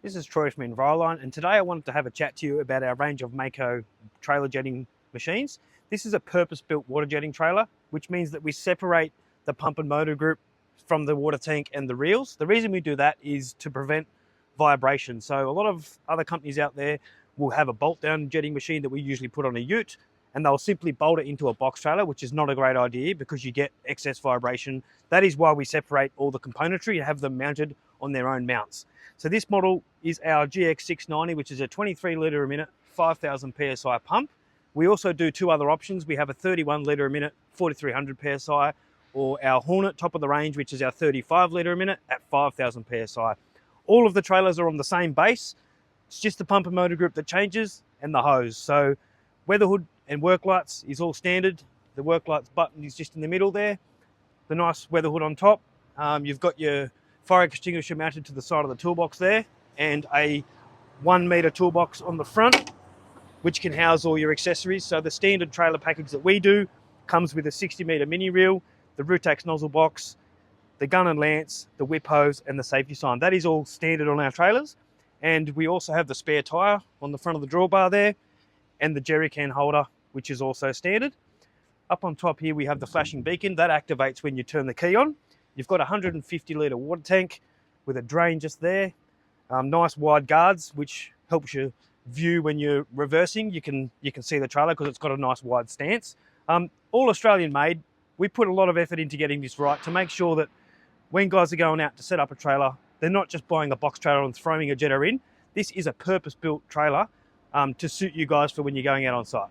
This is Troy from Enviroline, and today I wanted to have a chat to you about our range of Mako trailer jetting machines. This is a purpose-built water jetting trailer, which means that we separate the pump and motor group from the water tank and the reels. The reason we do that is to prevent vibration. So a lot of other companies out there will have a bolt-down jetting machine that we usually put on a ute, and they'll simply bolt it into a box trailer, which is not a great idea because you get excess vibration. That is why we separate all the componentry and have them mounted on their own mounts. So this model is our GX690, which is a 23 litre a minute, 5,000 PSI pump. We also do two other options. We have a 31 litre a minute, 4,300 PSI, or our Hornet top of the range, which is our 35 litre a minute at 5,000 PSI. All of the trailers are on the same base. It's just the pump and motor group that changes and the hose. So weather hood and work lights is all standard. The work lights button is just in the middle there. The nice weather hood on top. You've got your fire extinguisher mounted to the side of the toolbox there, and a 1 metre toolbox on the front, which can house all your accessories. So the standard trailer package that we do comes with a 60 metre mini reel, the Rutax nozzle box, the gun and lance, the whip hose, and the safety sign. That is all standard on our trailers. And we also have the spare tyre on the front of the drawbar there, and the jerry can holder, which is also standard. Up on top here, we have the flashing beacon. That activates when you turn the key on. You've got a 150 litre water tank with a drain just there. Nice wide guards, which helps you view when you're reversing. You can see the trailer because it's got a nice wide stance. All Australian made. We put a lot of effort into getting this right to make sure that when guys are going out to set up a trailer, they're not just buying a box trailer and throwing a jetter in. This is a purpose-built trailer to suit you guys for when you're going out on site.